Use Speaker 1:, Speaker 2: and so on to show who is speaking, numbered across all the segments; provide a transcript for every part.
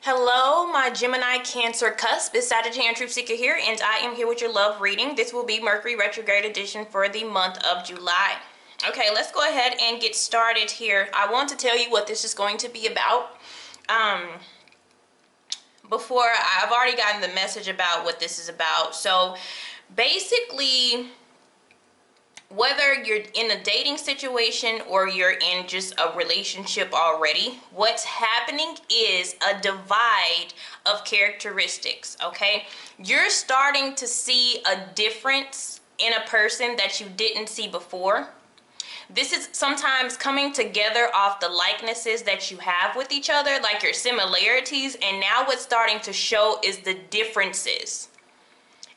Speaker 1: Hello, my Gemini, Cancer, Cusp. It's Sagittarian Truth Seeker here, and I am here with your love reading. This will be Mercury retrograde edition for the month of July. Okay, let's go ahead and get started here. I want to tell you what this is going to be about. Before, I've already gotten the message about what this is about. So basically, whether you're in a dating situation or you're in just a relationship already, what's happening is a divide of characteristics, okay? You're starting to see a difference in a person that you didn't see before. This is sometimes coming together off the likenesses that you have with each other, like your similarities, and now what's starting to show is the differences.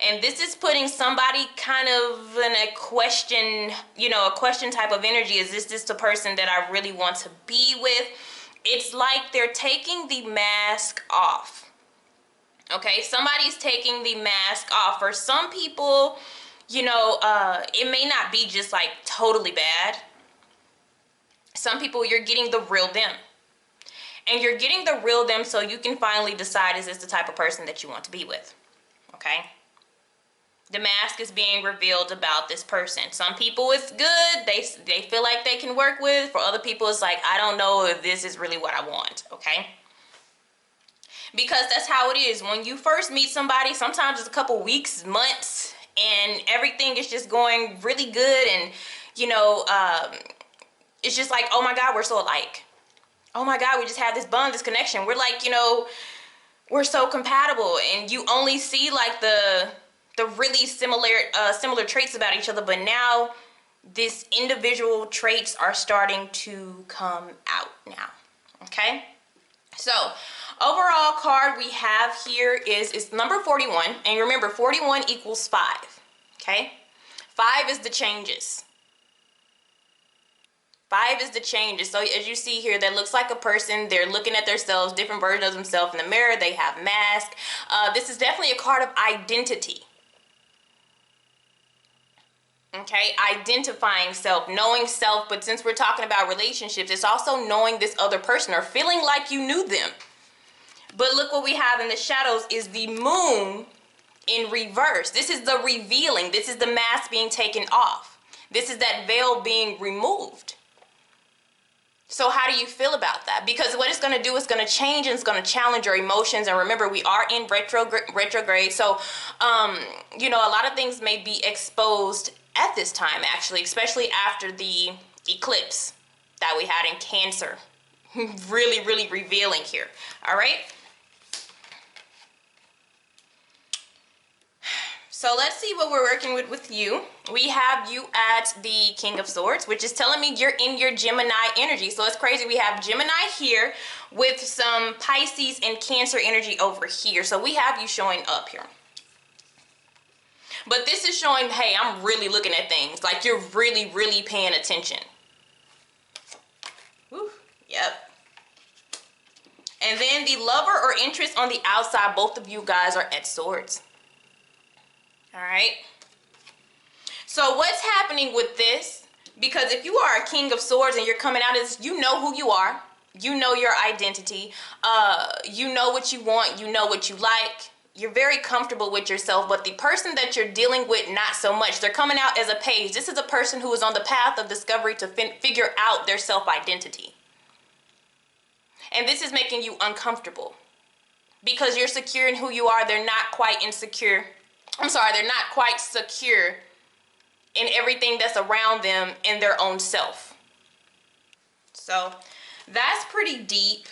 Speaker 1: And this is putting somebody kind of in a question, a question type of energy. Is this the person that I really want to be with? It's like they're taking the mask off. Okay, somebody's taking the mask off. For some people, it may not be just like totally bad. Some people, you're getting the real them. And you're getting the real them so you can finally decide, is this the type of person that you want to be with? Okay? The mask is being revealed about this person. Some people it's good. They feel like they can work with. For other people it's like, I don't know if this is really what I want. Okay? Because that's how it is. When you first meet somebody, sometimes it's a couple weeks, months, and everything is just going really good. And, it's just like, oh my God, we're so alike. Oh my God, we just have this bond, this connection. We're like, we're so compatible. And you only see like the really similar traits about each other, but now these individual traits are starting to come out now. Okay, so overall card we have here is number 41, and remember 41 equals 5. Okay, 5 is the changes. 5 is the changes. So as you see here, that looks like a person. They're looking at themselves, different versions of themselves in the mirror. They have mask. This is definitely a card of identity. Okay, identifying self, knowing self, but since we're talking about relationships, it's also knowing this other person or feeling like you knew them. But look what we have in the shadows is the moon in reverse. This is the revealing. This is the mask being taken off. This is that veil being removed. So how do you feel about that? Because what it's going to do is going to change and it's going to challenge your emotions. And remember, we are in retrograde. So, a lot of things may be exposed at this time, actually, especially after the eclipse that we had in Cancer. Really, really revealing here. All right. So let's see what we're working with you. We have you at the King of Swords, which is telling me you're in your Gemini energy. So it's crazy. We have Gemini here with some Pisces and Cancer energy over here. So we have you showing up here. But this is showing, hey, I'm really looking at things. Like you're really, really paying attention. Woo, yep. And then the lover or interest on the outside, both of you guys are at swords. All right. So what's happening with this? Because if you are a King of Swords and you're coming out as, you know who you are. You know your identity. You know what you want. You know what you like. You're very comfortable with yourself. But the person that you're dealing with, not so much. They're coming out as a page. This is a person who is on the path of discovery to figure out their self-identity. And this is making you uncomfortable. Because you're secure in who you are. They're not quite insecure. They're not quite secure in everything that's around them in their own self. So that's pretty deep.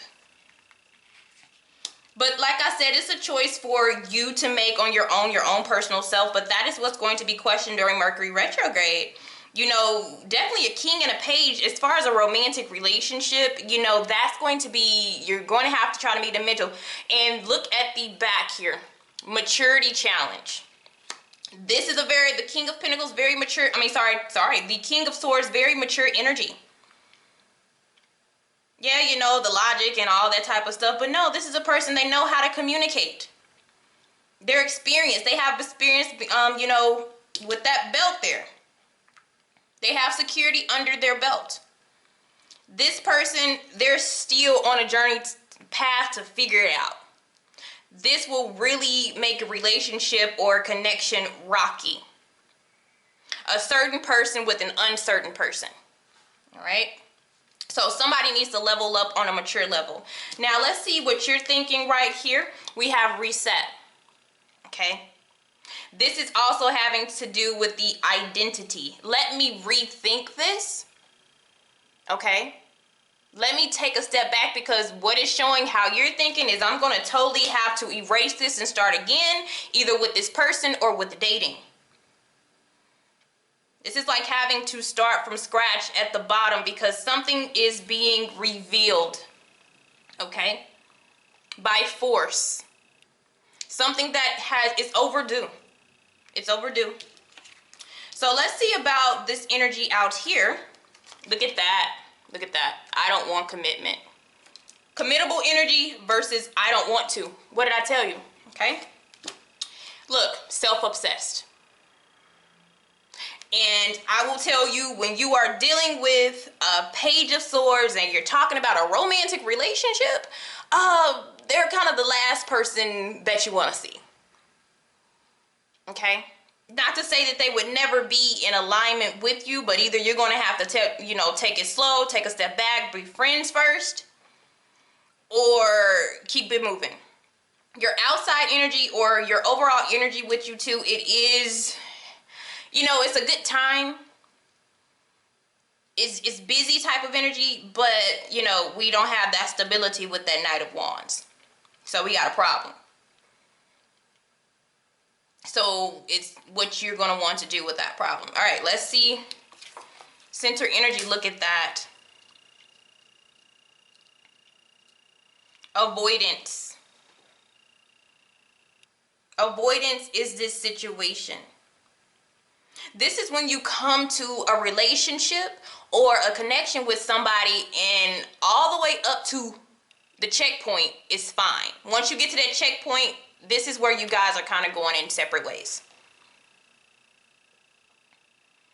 Speaker 1: But like I said, it's a choice for you to make on your own personal self. But that is what's going to be questioned during Mercury retrograde. Definitely a king and a page. As far as a romantic relationship, that's going to be, you're going to have to try to meet the middle. And look at the back here. Maturity challenge. This is the King of Pentacles, very mature. The King of Swords, very mature energy. Yeah, the logic and all that type of stuff. But no, this is a person, they know how to communicate. They're experienced. They have experience, with that belt there. They have security under their belt. This person, they're still on a journey path to figure it out. this will really make a relationship or a connection rocky. A certain person with an uncertain person. All right? So somebody needs to level up on a mature level. Now let's see what you're thinking right here. We have reset. Okay? This is also having to do with the identity. Let me rethink this. Okay? Let me take a step back, because what is showing how you're thinking is I'm going to totally have to erase this and start again, either with this person or with dating. This is like having to start from scratch at the bottom because something is being revealed, okay, by force. Something that is overdue. It's overdue. So let's see about this energy out here. Look at that. Look at that. I don't want commitment. Committable energy versus I don't want to. What did I tell you? Okay. Look, self-obsessed. And I will tell you, when you are dealing with a Page of Swords and you're talking about a romantic relationship, they're kind of the last person that you want to see. Okay? Not to say that they would never be in alignment with you, but either you're going to have to take it slow, take a step back, be friends first, or keep it moving. Your outside energy or your overall energy with you too, it is, it's a good time. It's busy type of energy, but, we don't have that stability with that Knight of Wands. So we got a problem. So it's what you're going to want to do with that problem. All right, let's see. Center energy, look at that. Avoidance. Avoidance is this situation. This is when you come to a relationship or a connection with somebody and all the way up to the checkpoint is fine. Once you get to that checkpoint, this is where you guys are kind of going in separate ways.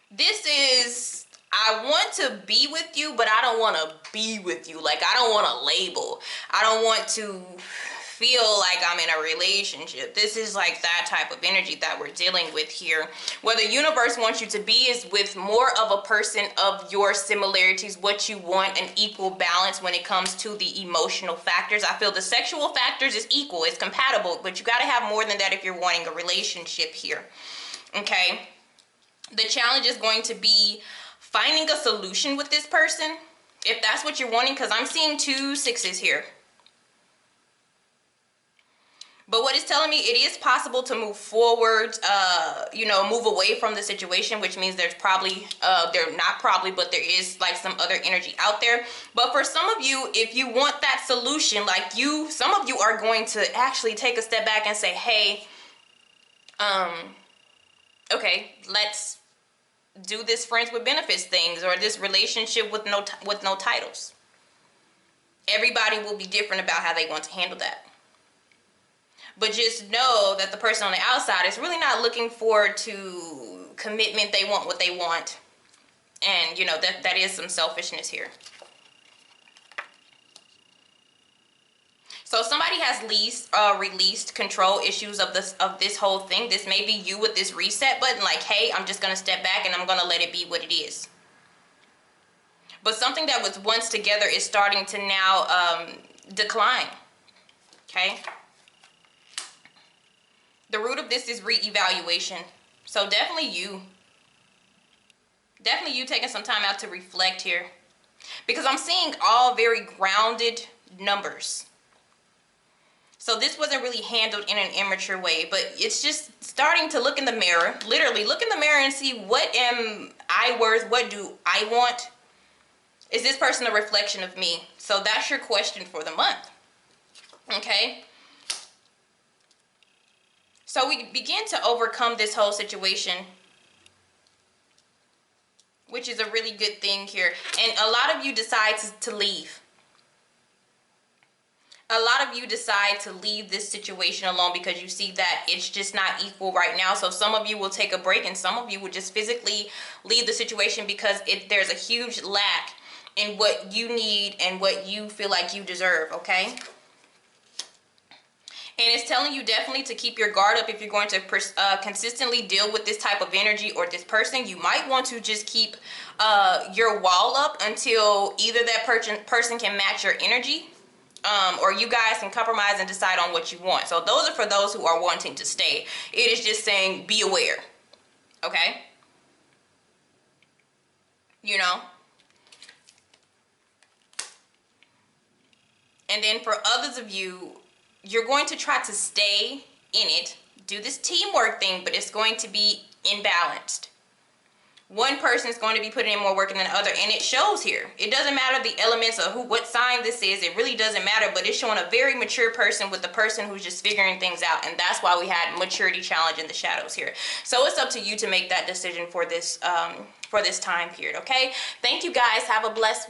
Speaker 1: This is, I want to be with you, but I don't want to be with you. Like, I don't want a label. I don't want to feel like I'm in a relationship. This is like that type of energy that we're dealing with here. Where the universe wants you to be is with more of a person of your similarities, what you want, an equal balance when it comes to the emotional factors. I feel the sexual factors is equal, it's compatible, but you got to have more than that if you're wanting a relationship here. Okay? The challenge is going to be finding a solution with this person, if that's what you're wanting, because I'm seeing 2 6s here. But what it's telling me, it is possible to move forward, move away from the situation, which means there's probably, but there is like some other energy out there. But for some of you, if you want that solution, some of you are going to actually take a step back and say, hey, okay, let's do this friends with benefits things, or this relationship with no titles. Everybody will be different about how they want to handle that. But just know that the person on the outside is really not looking forward to commitment. They want what they want. And, that is some selfishness here. So somebody has released control issues of this whole thing. This may be you with this reset button. Like, hey, I'm just going to step back and I'm going to let it be what it is. But something that was once together is starting to now decline. Okay? The root of this is reevaluation. So definitely you taking some time out to reflect here. Because I'm seeing all very grounded numbers. So this wasn't really handled in an immature way, but it's just starting to look in the mirror. Literally look in the mirror and see, what am I worth? What do I want? Is this person a reflection of me? So that's your question for the month. Okay? So we begin to overcome this whole situation, which is a really good thing here. And a lot of you decide to leave. A lot of you decide to leave this situation alone because you see that it's just not equal right now. So some of you will take a break, and some of you will just physically leave the situation because there's a huge lack in what you need and what you feel like you deserve, okay? And it's telling you definitely to keep your guard up if you're going to consistently deal with this type of energy or this person. You might want to just keep your wall up until either that person can match your energy, or you guys can compromise and decide on what you want. So those are for those who are wanting to stay. It is just saying be aware, okay? You know? And then for others of you, you're going to try to stay in it, do this teamwork thing, but it's going to be imbalanced. One person is going to be putting in more work than the other, and it shows here. It doesn't matter the elements of what sign this is. It really doesn't matter, but it's showing a very mature person with the person who's just figuring things out, and that's why we had maturity challenge in the shadows here. So it's up to you to make that decision for this time period, okay? Thank you guys. Have a blessed